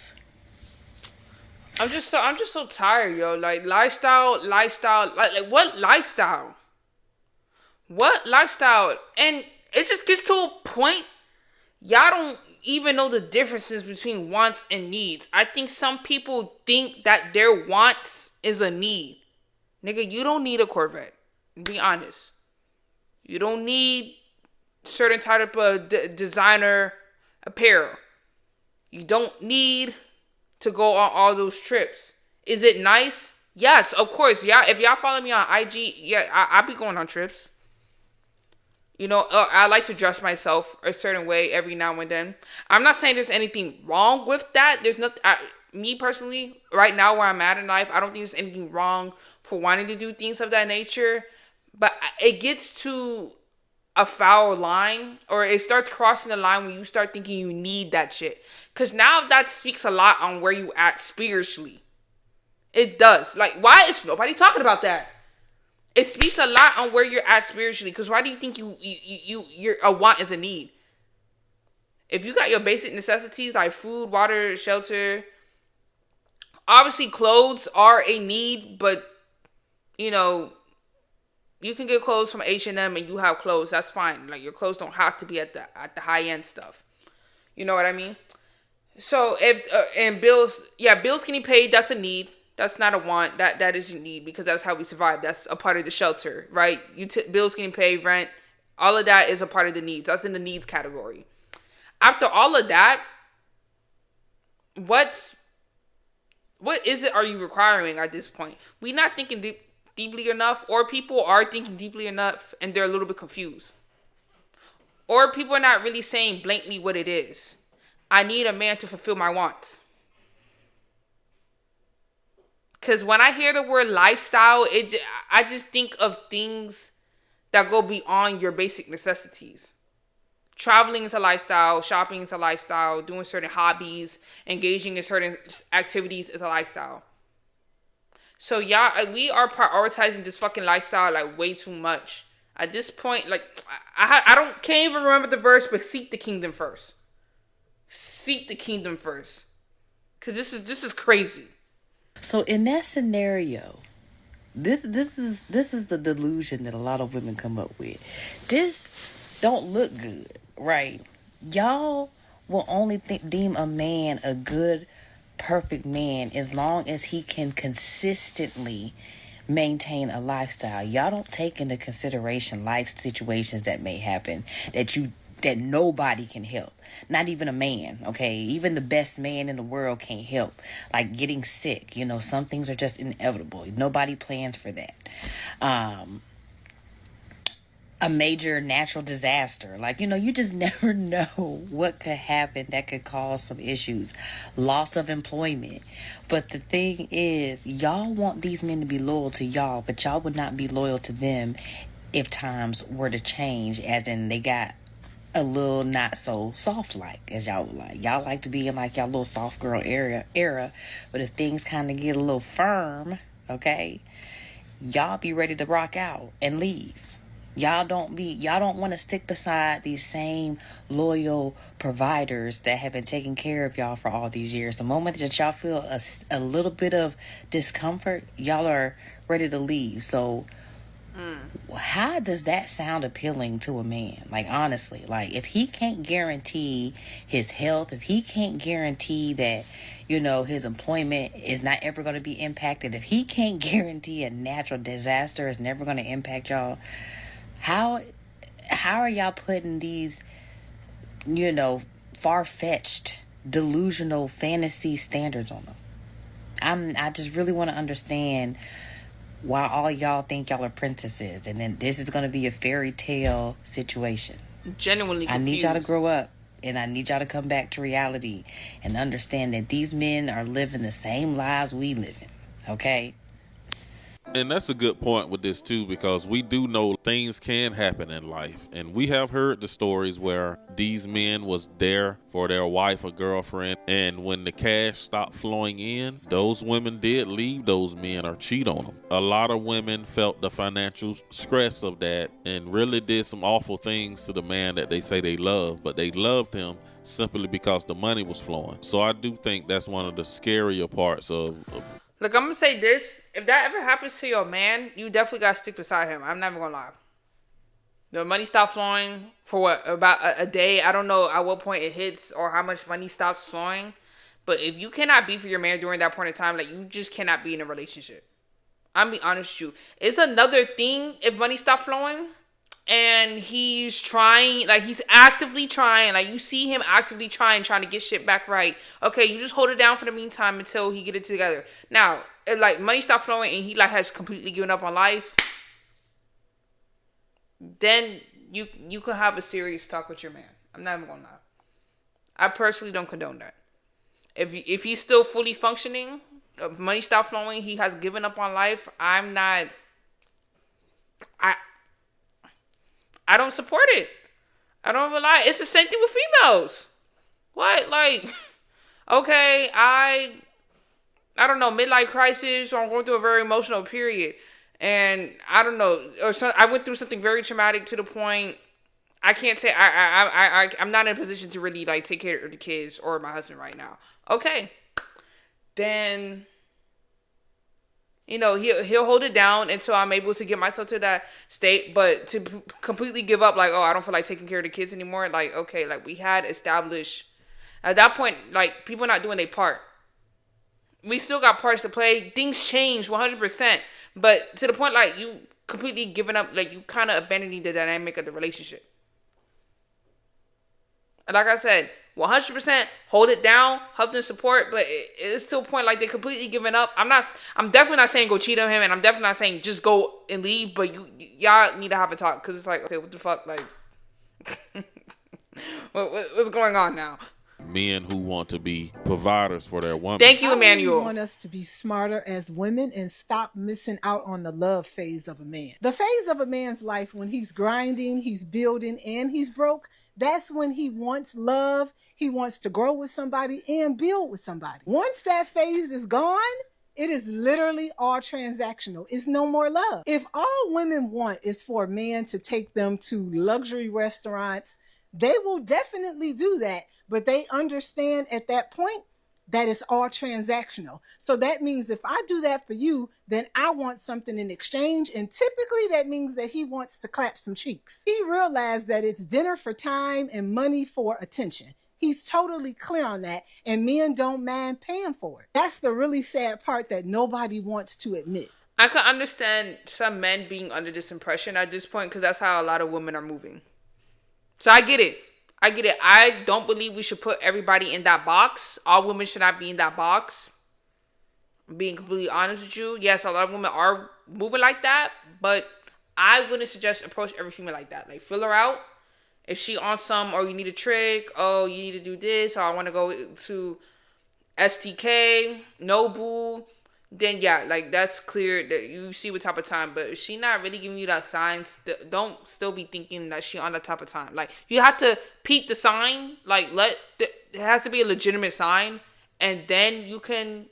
I'm just so tired, yo. Like lifestyle. Like what lifestyle? What lifestyle? And it just gets to a point. Y'all don't even know the differences between wants and needs. I think some people think that their wants is a need. Nigga, you don't need a Corvette. Be honest. You don't need certain type of designer apparel. You don't need to go on all those trips. Is it nice? Yes, of course. Yeah, if y'all follow me on IG, yeah, I be going on trips. I like to dress myself a certain way every now and then. I'm not saying there's anything wrong with that. There's nothing. Me personally, right now where I'm at in life, I don't think there's anything wrong for wanting to do things of that nature. But it gets to a foul line, or it starts crossing the line when you start thinking you need that shit. Because now that speaks a lot on where you at spiritually. It does. Like, why is nobody talking about that? It speaks a lot on where you're at spiritually. Because why do you think your a want is a need? If you got your basic necessities like food, water, shelter, obviously clothes are a need, but you can get clothes from H&M and you have clothes. That's fine. Like, your clothes don't have to be at the high end stuff. You know what I mean? So and bills getting paid, that's a need. That's not a want. That is a need, because that's how we survive. That's a part of the shelter, right? Bills getting paid, rent, all of that is a part of the needs. That's in the needs category. After all of that, what is it are you requiring at this point? We're not thinking deeply enough, or people are thinking deeply enough and they're a little bit confused. Or people are not really saying blatantly what it is. I need a man to fulfill my wants. Because when I hear the word lifestyle, I just think of things that go beyond your basic necessities. Traveling is a lifestyle. Shopping is a lifestyle. Doing certain hobbies, engaging in certain activities is a lifestyle. So yeah, we are prioritizing this fucking lifestyle like way too much. At this point, like can't even remember the verse, but seek the kingdom first. Seek the kingdom first. Cause this is crazy. So in that scenario, this is the delusion that a lot of women come up with. This don't look good, right? Y'all will only deem a man a good, perfect man as long as he can consistently maintain a lifestyle. Y'all don't take into consideration life situations that may happen that nobody can help. Not even a man, okay? Even the best man in the world can't help. Like getting sick, some things are just inevitable. Nobody plans for that. A major natural disaster. You just never know what could happen that could cause some issues. Loss of employment. But the thing is, y'all want these men to be loyal to y'all, but y'all would not be loyal to them if times were to change, as in they got a little not so soft as y'all would like. Y'all like to be in y'all little soft girl era, but if things kind of get a little firm, okay, y'all be ready to rock out and leave. Y'all don't want to stick beside these same loyal providers that have been taking care of y'all for all these years. The moment that y'all feel a little bit of discomfort, y'all are ready to leave. So how does that sound appealing to a man? Honestly, if he can't guarantee his health, if he can't guarantee that, his employment is not ever going to be impacted, if he can't guarantee a natural disaster is never going to impact y'all, how are y'all putting these, far-fetched, delusional fantasy standards on them? I just really want to understand why all y'all think y'all are princesses, and then this is going to be a fairy tale situation. Genuinely confused. I need y'all to grow up, and I need y'all to come back to reality and understand that these men are living the same lives we live in, okay? And that's a good point with this too, because we do know things can happen in life, and we have heard the stories where these men was there for their wife or girlfriend, and when the cash stopped flowing in, those women did leave those men or cheat on them. A lot of women felt the financial stress of that and really did some awful things to the man that they say they love, but they loved him simply because the money was flowing. So I do think that's one of the scarier parts of Look, I'm gonna say this: if that ever happens to your man, you definitely gotta stick beside him. I'm never gonna lie. The money stopped flowing for what, about a day? I don't know at what point it hits or how much money stops flowing. But if you cannot be for your man during that point in time, you just cannot be in a relationship. I'm being honest with you. It's another thing if money stopped flowing and he's trying, he's actively trying, you see him actively trying to get shit back right. Okay, you just hold it down for the meantime until he get it together. Now, if, money stopped flowing and he has completely given up on life, then you could have a serious talk with your man. I'm not even gonna lie. I personally don't condone that. If he's still fully functioning, money stopped flowing, he has given up on life, I don't support it. I don't even lie. It's the same thing with females. What? Okay, I don't know, midlife crisis, or I'm going through a very emotional period. And I don't know, I went through something very traumatic to the point I can't say I'm not in a position to really take care of the kids or my husband right now. Okay, then he'll hold it down until I'm able to get myself to that state. But to completely give up, I don't feel like taking care of the kids anymore. Okay, we had established at that point, people not doing their part. We still got parts to play. Things change 100%. But to the point, you completely giving up, you kind of abandoning the dynamic of the relationship. And like I said, 100% hold it down, help them support, but it's to a point they completely giving up. I'm definitely not saying go cheat on him, and I'm definitely not saying just go and leave, but y'all need to have a talk, because it's okay, what the fuck, what's going on now? Men who want to be providers for their woman. Thank you, Emmanuel. I want us to be smarter as women and stop missing out on the love phase of a man. The phase of a man's life when he's grinding, he's building, and he's broke, that's when he wants love, he wants to grow with somebody and build with somebody. Once that phase is gone, it is literally all transactional. It's no more love. If all women want is for a man to take them to luxury restaurants, they will definitely do that. But they understand at that point, that it's all transactional. So that means if I do that for you, then I want something in exchange. And typically that means that he wants to clap some cheeks. He realized that it's dinner for time and money for attention. He's totally clear on that, and men don't mind paying for it. That's the really sad part that nobody wants to admit. I can understand some men being under this impression at this point because that's how a lot of women are moving. So I get it. I don't believe we should put everybody in that box. All women should not be in that box. Being completely honest with you, yes, a lot of women are moving like that, but I wouldn't suggest approach every female like that. Like, feel her out. If she on some, or you need a trick, oh, you need to do this, or I want to go to STK, Nobu, then yeah, like, that's clear that you see what type of time. But if she not really giving you that sign, don't still be thinking that she on that type of time. Like, you have to peep the sign. Like, it has to be a legitimate sign, and then you can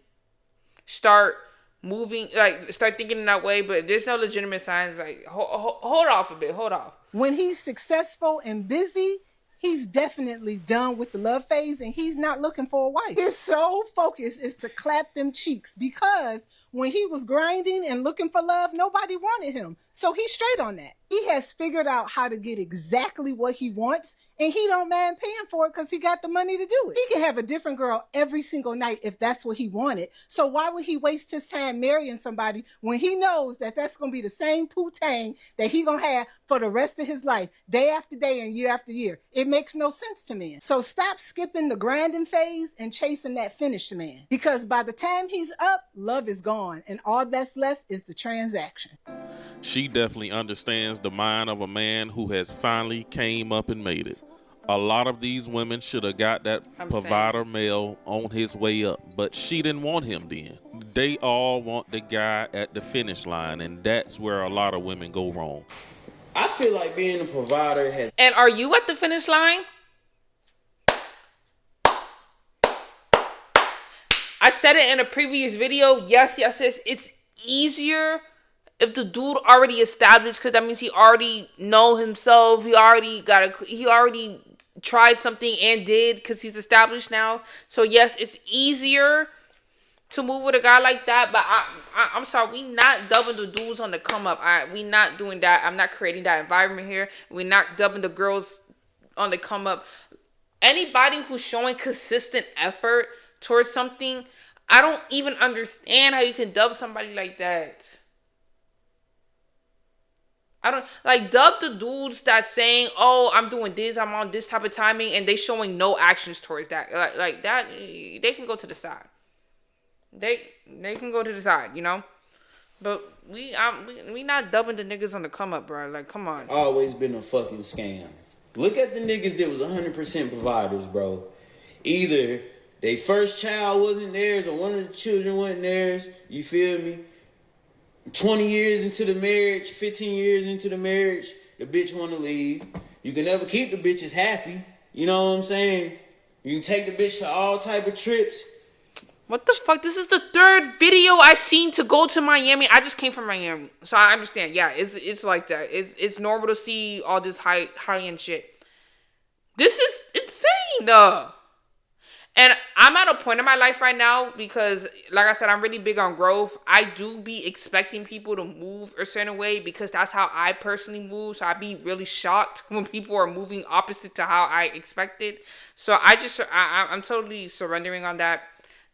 start moving, like, start thinking in that way. But if there's no legitimate signs, like, hold off a bit, hold off. When he's successful and busy, he's definitely done with the love phase, and he's not looking for a wife. His sole focus is to clap them cheeks, because when he was grinding and looking for love, nobody wanted him. So he's straight on that. He has figured out how to get exactly what he wants, and he don't mind paying for it because he got the money to do it. He can have a different girl every single night if that's what he wanted. So why would he waste his time marrying somebody when he knows that that's going to be the same poo-tang that he going to have for the rest of his life, day after day and year after year? It makes no sense to me. So stop skipping the grinding phase and chasing that finished man, because by the time he's up, love is gone, and all that's left is the transaction. She definitely understands the mind of a man who has finally came up and made it. A lot of these women should have got that provider male on his way up, but she didn't want him then. They all want the guy at the finish line, and that's where a lot of women go wrong. I feel like being a provider has... And are you at the finish line? I said it in a previous video. Yes, it's easier if the dude already established, because that means he already know himself. He already tried something and did, because he's established now. So yes, it's easier to move with a guy like that. But I'm sorry, we not dubbing the dudes on the come up. We not doing that. I'm not creating that environment here. We're not dubbing the girls on the come up. Anybody who's showing consistent effort towards something, I don't even understand how you can dub somebody like that. I don't like dub the dudes that's saying, "Oh, I'm doing this, I'm on this type of timing," and they showing no actions towards that. Like that, they can go to the side. They can go to the side, you know. But we not dubbing the niggas on the come up, bro. Like, come on. Always been a fucking scam. Look at the niggas that was 100% providers, bro. Either they first child wasn't theirs, or one of the children wasn't theirs. You feel me? 20 years into the marriage, 15 years into the marriage, the bitch want to leave. You can never keep the bitches happy. You know what I'm saying? You can take the bitch to all type of trips. What the fuck? This is the third video I seen to go to Miami. I just came from Miami, so I understand. Yeah, it's like that. It's normal to see all this high end shit. This is insane. And I'm at a point in my life right now because, like I said, I'm really big on growth. I do be expecting people to move a certain way because that's how I personally move. So I'd be really shocked when people are moving opposite to how I expected. So I'm totally surrendering on that.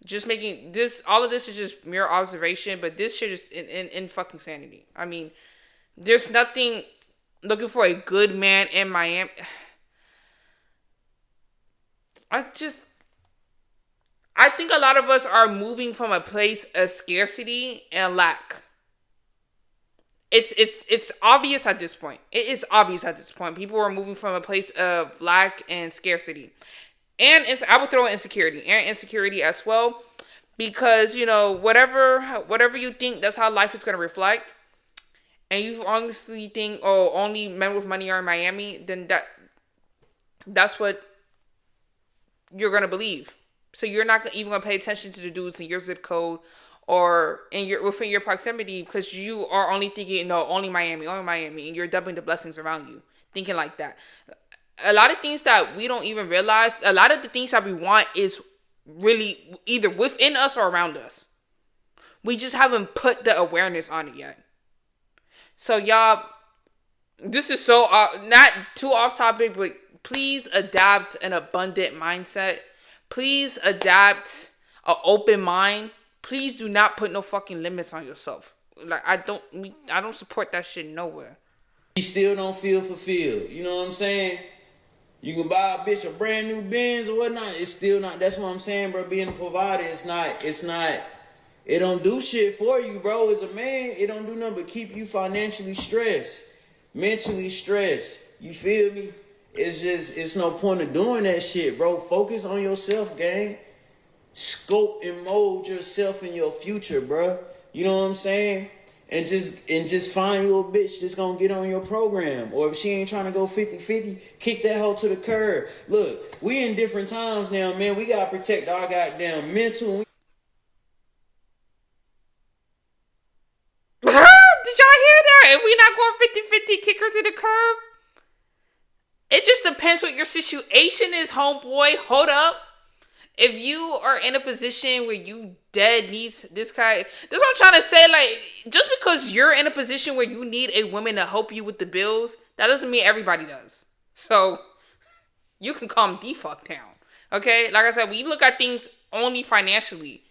Just making this, all of this is just mere observation, but this shit is in fucking sanity. I mean, there's nothing looking for a good man in Miami. I think a lot of us are moving from a place of scarcity and lack. It's obvious at this point. It is obvious at this point. People are moving from a place of lack and scarcity. And I would throw insecurity as well. Because, you know, whatever you think, that's how life is going to reflect. And you honestly think, oh, only men with money are in Miami, then that's what you're going to believe. So you're not even going to pay attention to the dudes in your zip code or within your proximity because you are only thinking, no, only Miami, and you're dubbing the blessings around you, thinking like that. A lot of things that we don't even realize, a lot of the things that we want is really either within us or around us. We just haven't put the awareness on it yet. So y'all, this is so not too off topic, but please adapt an abundant mindset. Please adapt an open mind. Please do not put no fucking limits on yourself. Like I don't support that shit nowhere. You still don't feel fulfilled. You know what I'm saying? You can buy a bitch a brand new Benz or whatnot. It's still not. That's what I'm saying, bro. Being a provider, it's not. It don't do shit for you, bro. As a man, it don't do nothing but keep you financially stressed, mentally stressed. You feel me? It's no point of doing that shit, bro. Focus on yourself, gang. Scope and mold yourself in your future, bro. You know what I'm saying? And just find you a bitch that's gonna get on your program. Or if she ain't trying to go 50-50, kick that hoe to the curb. Look, we in different times now, man. We gotta protect our goddamn mental. Did y'all hear that? If we not going 50-50, kick her to the curb. It just depends what your situation is, homeboy. Hold up. If you are in a position where you dead needs this guy, that's what I'm trying to say. Like, just because you're in a position where you need a woman to help you with the bills, that doesn't mean everybody does. So, you can calm the fuck down. Okay? Like I said, we look at things only financially.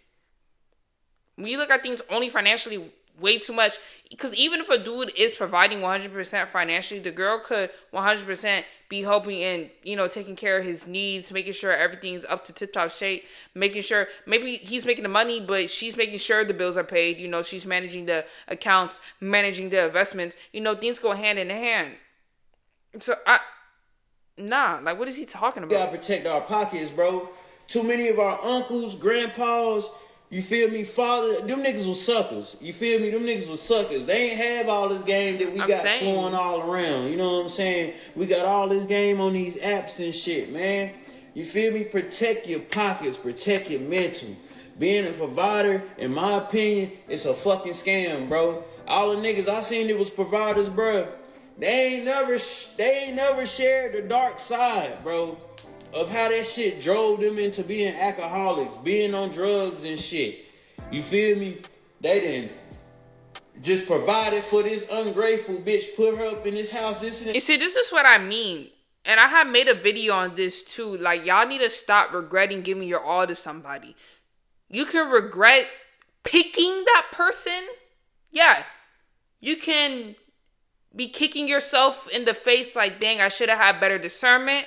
Way too much. Because even if a dude is providing 100% financially, the girl could 100% be helping and, taking care of his needs, making sure everything's up to tip-top shape, making sure maybe he's making the money, but she's making sure the bills are paid. She's managing the accounts, managing the investments. Things go hand in hand. So, what is he talking about? We gotta protect our pockets, bro. Too many of our uncles, grandpas, you feel me? Father, them niggas was suckers. You feel me? Them niggas was suckers. They ain't have all this game that we got flowing all around. You know what I'm saying? We got all this game on these apps and shit, man. You feel me? Protect your pockets. Protect your mental. Being a provider, in my opinion, it's a fucking scam, bro. All the niggas I seen that was providers, bro, they ain't never shared the dark side, bro, of how that shit drove them into being alcoholics, being on drugs and shit. You feel me? They didn't just provided for this ungrateful bitch, put her up in this house, this and that. You see, this is what I mean. And I have made a video on this too. Like, y'all need to stop regretting giving your all to somebody. You can regret picking that person. Yeah. You can be kicking yourself in the face like, dang, I should have had better discernment.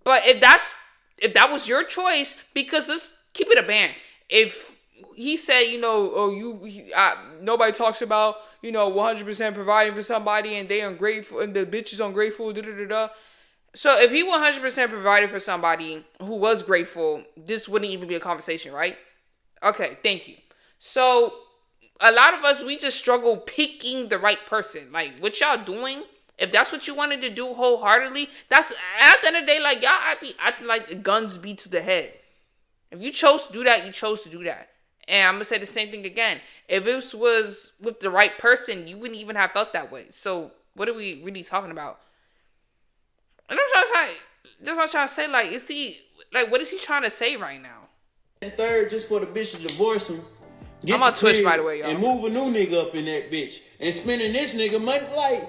But if that was your choice, because let's keep it a band. If he said, nobody talks about, 100% providing for somebody and they ungrateful and the bitch is ungrateful, So if he 100% provided for somebody who was grateful, this wouldn't even be a conversation, right? Okay, thank you. So a lot of us, we just struggle picking the right person. Like, what y'all doing? If that's what you wanted to do wholeheartedly, that's at the end of the day, like, y'all be acting like the guns be to the head. If you chose to do that, you chose to do that. And I'm gonna say the same thing again. If this was with the right person, you wouldn't even have felt that way. So what are we really talking about? And that's what I'm trying to say. Like, what is he trying to say right now? And third, just for the bitch to divorce him. I'm on Twitch, by the way, y'all. And move a new nigga up in that bitch. And spending this nigga money, like,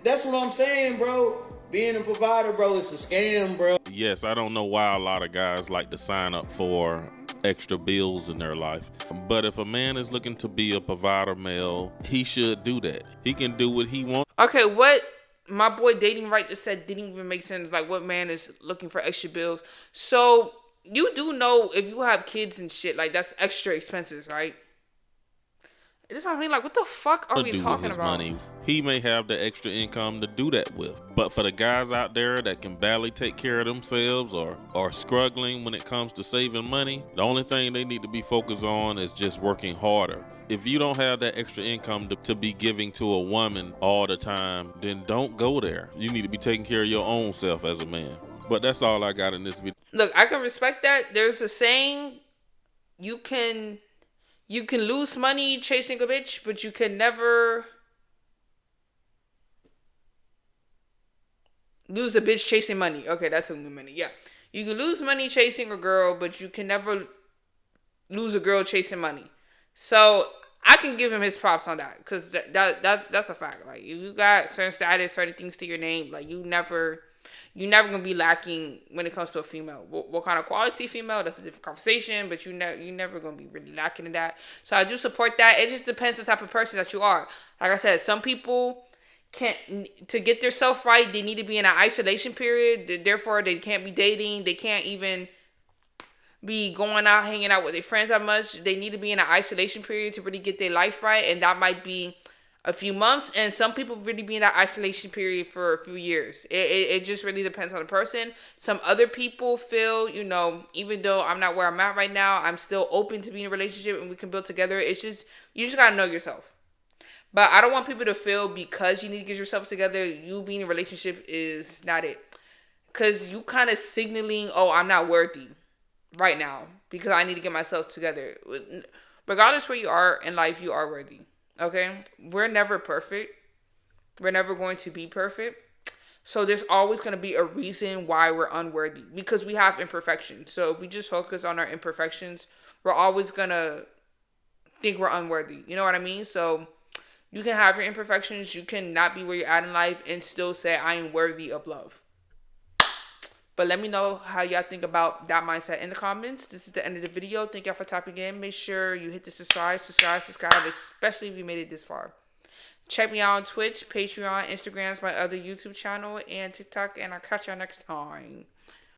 that's what I'm saying, bro. Being a provider, bro, it's a scam, bro. Yes, I don't know why a lot of guys like to sign up for extra bills in their life. But if a man is looking to be a provider male, he should do that. He can do what he wants. Okay, what my boy Dating Right just said didn't even make sense. Like, what man is looking for extra bills? So you do know if you have kids and shit, like, that's extra expenses, right? This is what I mean. Like, what the fuck are we talking about? Money. He may have the extra income to do that with. But for the guys out there that can barely take care of themselves or are struggling when it comes to saving money, the only thing they need to be focused on is just working harder. If you don't have that extra income to be giving to a woman all the time, then don't go there. You need to be taking care of your own self as a man. But that's all I got in this video. Look, I can respect that. There's a saying, you can lose money chasing a bitch, but you can never lose a bitch chasing money. Okay, that took me a minute. Yeah. You can lose money chasing a girl, but you can never lose a girl chasing money. So I can give him his props on that, because that's a fact. Like, you got certain status, certain things to your name. Like, you never gonna be lacking when it comes to a female. What kind of quality female? That's a different conversation. But you never gonna be really lacking in that. So I do support that. It just depends on the type of person that you are. Like I said, some people can't, to get their self right, they need to be in an isolation period. Therefore, they can't be dating. They can't even be going out, hanging out with their friends that much. They need to be in an isolation period to really get their life right. And that might be a few months. And some people really be in that isolation period for a few years. It just really depends on the person. Some other people feel, even though I'm not where I'm at right now, I'm still open to being in a relationship and we can build together. It's just, you just got to know yourself. But I don't want people to feel because you need to get yourself together, you being in a relationship is not it. Because you kind of signaling, oh, I'm not worthy right now because I need to get myself together. Regardless where you are in life, you are worthy. Okay? We're never perfect. We're never going to be perfect. So there's always going to be a reason why we're unworthy, because we have imperfections. So if we just focus on our imperfections, we're always going to think we're unworthy. You know what I mean? So you can have your imperfections. You can not be where you're at in life and still say, I am worthy of love. But let me know how y'all think about that mindset in the comments. This is the end of the video. Thank y'all for tapping in. Make sure you hit the subscribe, especially if you made it this far. Check me out on Twitch, Patreon, Instagram, my other YouTube channel, and TikTok. And I'll catch y'all next time.